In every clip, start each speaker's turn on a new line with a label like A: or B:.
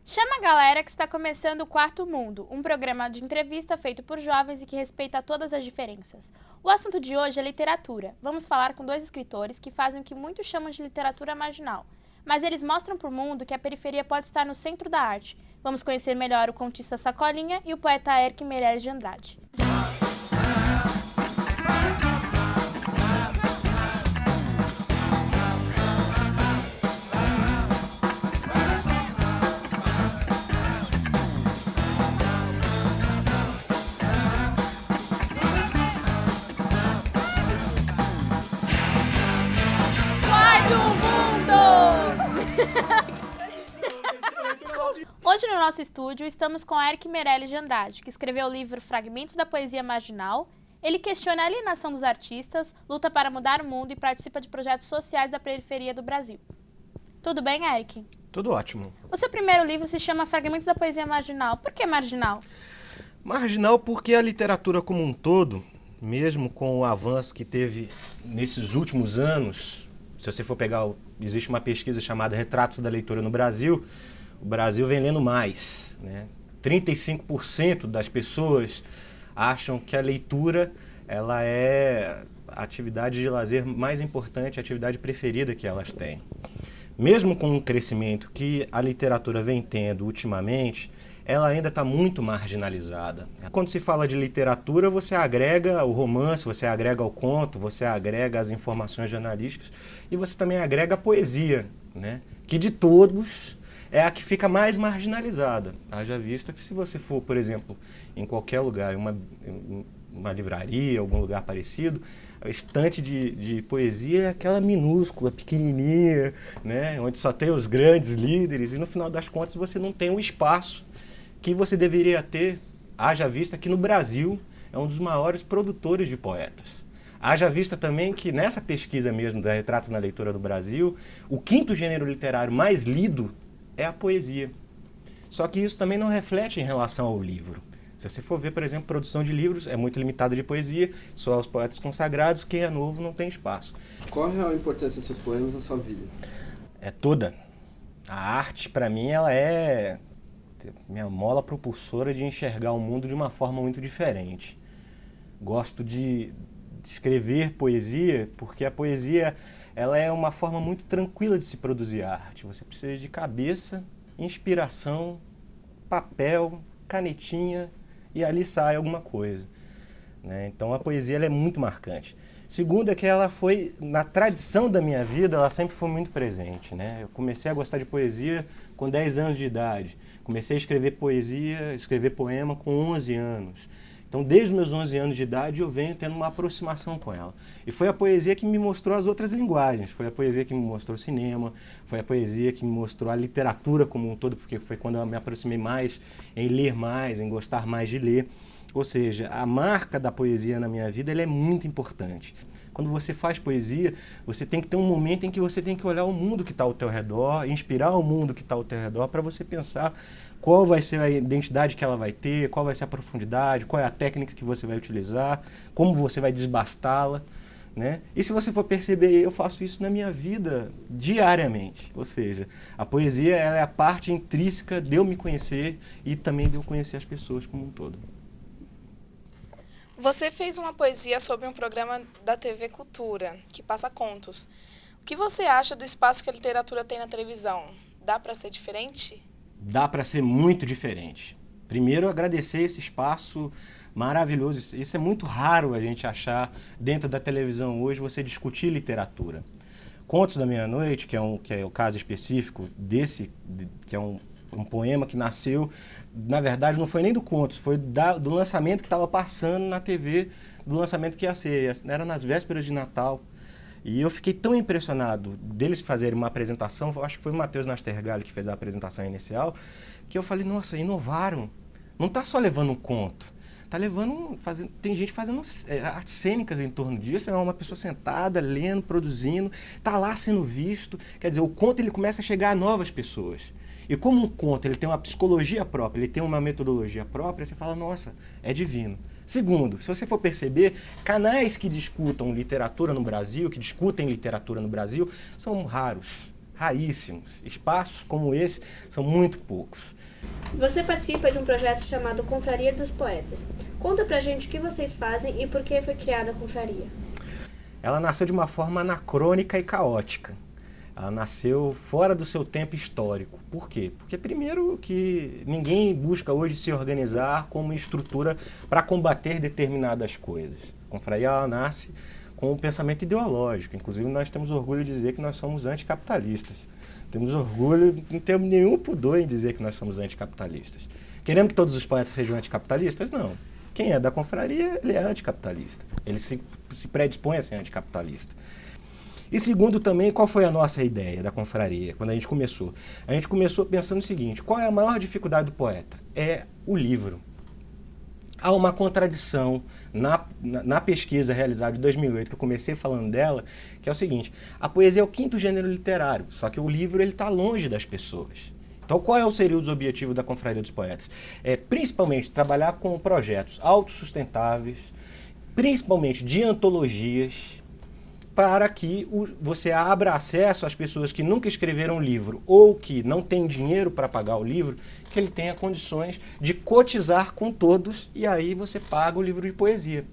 A: Chama a galera que está começando o Quarto Mundo, um programa de entrevista feito por jovens e que respeita todas as diferenças. O assunto de hoje é literatura. Vamos falar com dois escritores que fazem o que muitos chamam de literatura marginal. Mas eles mostram para o mundo que a periferia pode estar no centro da arte. Vamos conhecer melhor o contista Sacolinha e o poeta Erque Meirelles de Andrade. Hoje no nosso estúdio estamos com Erque Meirelles de Andrade, que escreveu o livro Fragmentos da Poesia Marginal. Ele questiona a alienação dos artistas, luta para mudar o mundo e participa de projetos sociais da periferia do Brasil. Tudo bem, Erque?
B: Tudo ótimo.
A: O seu primeiro livro se chama Fragmentos da Poesia Marginal. Por que marginal?
B: Marginal porque a literatura como um todo, mesmo com o avanço que teve nesses últimos anos, se você for pegar, existe uma pesquisa chamada Retratos da Leitura no Brasil, o Brasil vem lendo mais, né? 35% das pessoas acham que a leitura ela é a atividade de lazer mais importante, a atividade preferida que elas têm. Mesmo com o crescimento que a literatura vem tendo ultimamente, ela ainda está muito marginalizada. Quando se fala de literatura, você agrega o romance, você agrega o conto, você agrega as informações jornalísticas e você também agrega a poesia, né? Que de todos é a que fica mais marginalizada. Haja vista que se você for, por exemplo, em qualquer lugar, uma livraria, algum lugar parecido, a estante de poesia é aquela minúscula, pequenininha, né? Onde só tem os grandes líderes e no final das contas você não tem o espaço que você deveria ter. Haja vista que no Brasil é um dos maiores produtores de poetas. Haja vista também que nessa pesquisa mesmo da Retratos na Leitura do Brasil, o quinto gênero literário mais lido é a poesia. Só que isso também não reflete em relação ao livro. Se você for ver, por exemplo, produção de livros, é muito limitada de poesia, só aos poetas consagrados, quem é novo não tem espaço.
C: Qual a real importância dos seus poemas na sua vida?
B: É toda. A arte, para mim, ela é minha mola propulsora de enxergar o mundo de uma forma muito diferente. Gosto de escrever poesia, porque a poesia ela é uma forma muito tranquila de se produzir arte. Você precisa de cabeça, inspiração, papel, canetinha e ali sai alguma coisa, né? Então a poesia ela é muito marcante. Segundo é que ela foi, na tradição da minha vida, ela sempre foi muito presente, né? Eu comecei a gostar de poesia com 10 anos de idade. Comecei a escrever poesia, escrever poema com 11 anos. Então, desde os meus 11 anos de idade, eu venho tendo uma aproximação com ela. E foi a poesia que me mostrou as outras linguagens, foi a poesia que me mostrou o cinema, foi a poesia que me mostrou a literatura como um todo, porque foi quando eu me aproximei mais em ler mais, em gostar mais de ler. Ou seja, a marca da poesia na minha vida ela é muito importante. Quando você faz poesia, você tem que ter um momento em que você tem que olhar o mundo que está ao teu redor, inspirar o mundo que está ao teu redor para você pensar qual vai ser a identidade que ela vai ter, qual vai ser a profundidade, qual é a técnica que você vai utilizar, como você vai desbastá-la, né? E se você for perceber, eu faço isso na minha vida diariamente. Ou seja, a poesia ela é a parte intrínseca de eu me conhecer e também de eu conhecer as pessoas como um todo.
D: Você fez uma poesia sobre um programa da TV Cultura, que passa contos. O que você acha do espaço que a literatura tem na televisão? Dá para ser diferente?
B: Dá para ser muito diferente. Primeiro, agradecer esse espaço maravilhoso. Isso é muito raro a gente achar dentro da televisão hoje, você discutir literatura. Contos da Meia-Noite, que é o caso específico que é um poema que nasceu, na verdade não foi nem do Contos, foi do lançamento que estava passando na TV, do lançamento que ia ser, era nas vésperas de Natal. E eu fiquei tão impressionado deles fazerem uma apresentação, acho que foi o Matheus Nastergalli que fez a apresentação inicial, que eu falei, nossa, inovaram. Não está só levando um conto, tá levando, tem gente fazendo artes cênicas em torno disso, é uma pessoa sentada, lendo, produzindo, tá lá sendo visto. Quer dizer, o conto ele começa a chegar a novas pessoas. E como um conto ele tem uma psicologia própria, ele tem uma metodologia própria, você fala, nossa, é divino. Segundo, se você for perceber, canais que discutem literatura no Brasil, são raros. raríssimos. Espaços como esse são muito poucos.
E: Você participa de um projeto chamado Confraria dos Poetas. Conta pra gente o que vocês fazem e por que foi criada a confraria.
B: Ela nasceu de uma forma anacrônica e caótica. Ela nasceu fora do seu tempo histórico. Por quê? Porque, primeiro, que ninguém busca hoje se organizar como estrutura para combater determinadas coisas. A confraria ela nasce com um pensamento ideológico. Inclusive, nós temos orgulho de dizer que nós somos anticapitalistas. Temos orgulho, não temos nenhum pudor em dizer que nós somos anticapitalistas. Queremos que todos os poetas sejam anticapitalistas? Não. Quem é da confraria, ele é anticapitalista. Ele se predispõe a ser anticapitalista. E segundo também, qual foi a nossa ideia da confraria, quando a gente começou? A gente começou pensando o seguinte: qual é a maior dificuldade do poeta? É o livro. Há uma contradição na pesquisa realizada em 2008, que eu comecei falando dela, que é o seguinte: a poesia é o 5º gênero literário, só que o livro está longe das pessoas. Então, qual seria o objetivo da Confraria dos Poetas? É, principalmente, trabalhar com projetos autossustentáveis, principalmente de antologias, para que você abra acesso às pessoas que nunca escreveram um livro ou que não têm dinheiro para pagar o livro, que ele tenha condições de cotizar com todos e aí você paga o livro de poesia.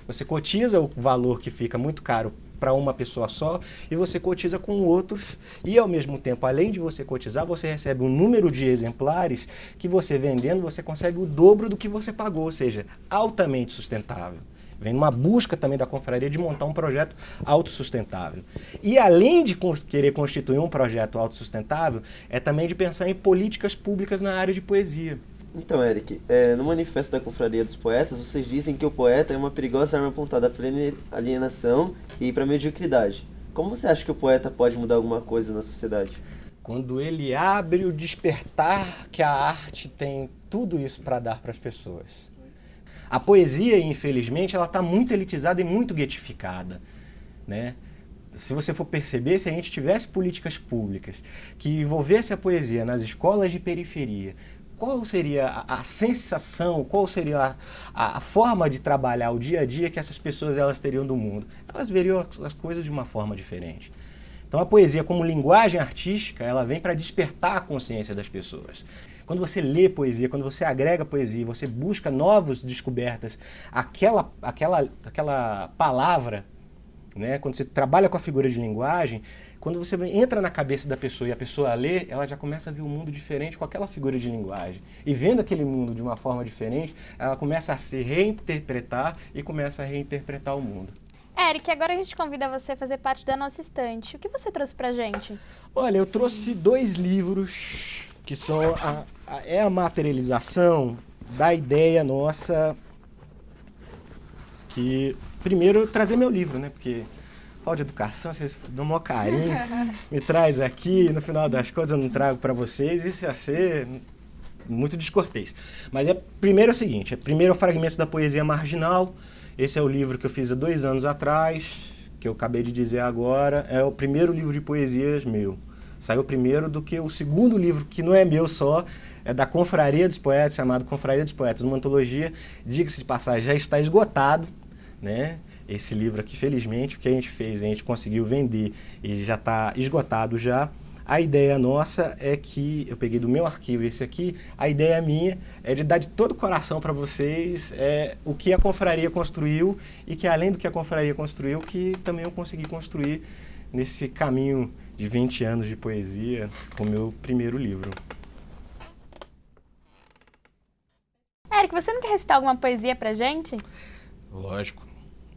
B: Você cotiza o valor que fica muito caro para uma pessoa só e você cotiza com outros e, ao mesmo tempo, além de você cotizar, você recebe um número de exemplares que você vendendo, você consegue o dobro do que você pagou, ou seja, altamente sustentável. Vem numa busca também da confraria de montar um projeto autossustentável. E além de querer constituir um projeto autossustentável, é também de pensar em políticas públicas na área de poesia.
F: Então, Eric, no manifesto da Confraria dos Poetas, vocês dizem que o poeta é uma perigosa arma apontada para alienação e para mediocridade. Como você acha que o poeta pode mudar alguma coisa na sociedade?
B: Quando ele abre o despertar que a arte tem tudo isso para dar para as pessoas. A poesia, infelizmente, ela está muito elitizada e muito guetificada, né? Se você for perceber, se a gente tivesse políticas públicas que envolvesse a poesia nas escolas de periferia, qual seria a sensação, qual seria a forma de trabalhar o dia a dia que essas pessoas elas teriam do mundo? Elas veriam as coisas de uma forma diferente. Então a poesia como linguagem artística, ela vem para despertar a consciência das pessoas. Quando você lê poesia, quando você agrega poesia, você busca novas descobertas, aquela palavra, né, quando você trabalha com a figura de linguagem, quando você entra na cabeça da pessoa e a pessoa lê, ela já começa a ver um mundo diferente com aquela figura de linguagem. E vendo aquele mundo de uma forma diferente, ela começa a se reinterpretar e começa a reinterpretar o mundo.
A: Eric, agora a gente convida você a fazer parte da nossa estante. O que você trouxe pra gente?
B: Olha, eu trouxe 2 livros que são a materialização da ideia nossa, que primeiro trazer meu livro, né? Porque falta de educação, vocês dão o maior carinho, me traz aqui, no final das contas eu não trago para vocês, isso ia ser muito descortês. Mas primeiro é o seguinte, primeiro é o Fragmentos da Poesia Marginal, esse é o livro que eu fiz há 2 anos atrás, que eu acabei de dizer agora, é o primeiro livro de poesias meu. Saiu primeiro do que o segundo livro, que não é meu só, é da Confraria dos Poetas, chamado Confraria dos Poetas, uma antologia, diga-se de passagem, já está esgotado, né? Esse livro aqui, felizmente, o que a gente fez, a gente conseguiu vender e já está esgotado já. A ideia nossa é que, eu peguei do meu arquivo esse aqui, a ideia minha é de dar de todo o coração para vocês o que a Confraria construiu e que além do que a Confraria construiu, que também eu consegui construir nesse caminho de 20 anos de poesia com o meu primeiro livro.
A: Eric, você não quer recitar alguma poesia pra gente?
B: Lógico,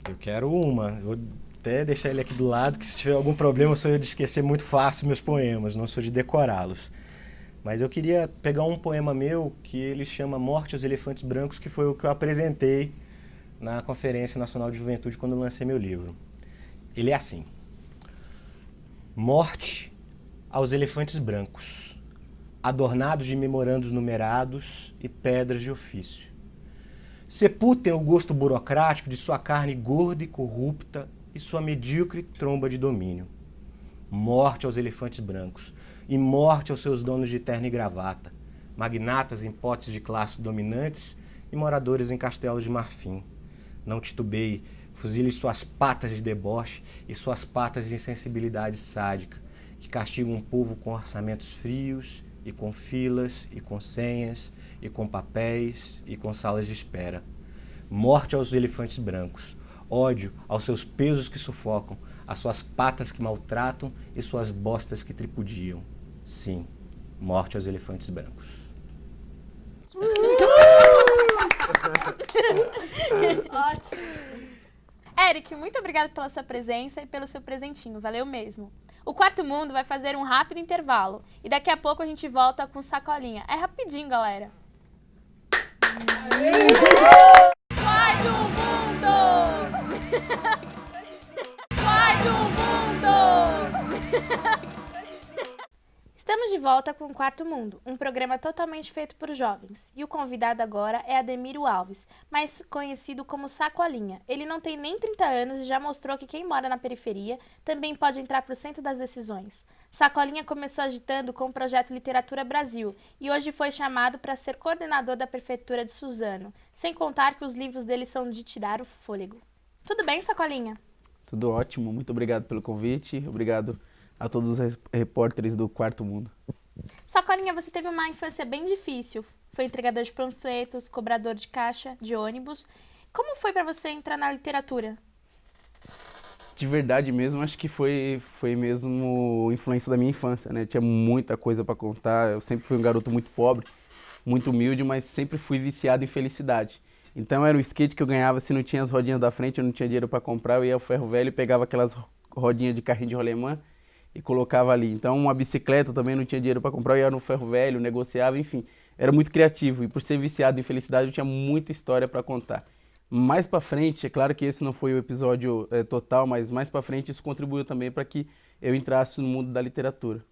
B: eu quero uma. Vou até deixar ele aqui do lado, que se tiver algum problema eu sou de esquecer muito fácil meus poemas, não sou de decorá-los. Mas eu queria pegar um poema meu que ele chama Morte aos Elefantes Brancos, que foi o que eu apresentei na Conferência Nacional de Juventude quando eu lancei meu livro. Ele é assim: Morte aos elefantes brancos, adornados de memorandos numerados e pedras de ofício. Sepultem o gosto burocrático de sua carne gorda e corrupta e sua medíocre tromba de domínio. Morte aos elefantes brancos e morte aos seus donos de terno e gravata, magnatas em potes de classe dominantes e moradores em castelos de marfim. Não titubeie, fuzile suas patas de deboche e suas patas de insensibilidade sádica. que castiga um povo com orçamentos frios, e com filas, e com senhas, e com papéis, e com salas de espera. Morte aos elefantes brancos, ódio aos seus pesos que sufocam, às suas patas que maltratam e suas bostas que tripudiam. Sim, morte aos elefantes brancos.
A: Ótimo. Eric, muito obrigada pela sua presença e pelo seu presentinho, valeu mesmo. O Quarto Mundo vai fazer um rápido intervalo e daqui a pouco a gente volta com Sacolinha. É rapidinho, galera. Quarto Mundo! Quarto Mundo! Estamos de volta com o Quarto Mundo, um programa totalmente feito por jovens. E o convidado agora é Ademiro Alves, mais conhecido como Sacolinha. Ele não tem nem 30 anos e já mostrou que quem mora na periferia também pode entrar para o centro das decisões. Sacolinha começou agitando com o projeto Literatura Brasil e hoje foi chamado para ser coordenador da prefeitura de Suzano, sem contar que os livros dele são de tirar o fôlego. Tudo bem, Sacolinha?
G: Tudo ótimo, muito obrigado pelo convite, obrigado a todos os repórteres do Quarto Mundo.
A: Sacolinha, você teve uma infância bem difícil. Foi entregador de panfletos, cobrador de caixa, de ônibus. Como foi para você entrar na literatura?
G: De verdade mesmo, acho que foi mesmo influência da minha infância, né? Tinha muita coisa para contar, eu sempre fui um garoto muito pobre, muito humilde, mas sempre fui viciado em felicidade. Então era o skate que eu ganhava, se não tinha as rodinhas da frente, eu não tinha dinheiro para comprar, eu ia ao ferro velho e pegava aquelas rodinhas de carrinho de rolemã e colocava ali. Então uma bicicleta também não tinha dinheiro para comprar, eu ia no ferro velho, negociava, enfim. Era muito criativo e por ser viciado em felicidade eu tinha muita história para contar. Mais para frente, é claro que esse não foi o episódio total, mas mais para frente isso contribuiu também para que eu entrasse no mundo da literatura.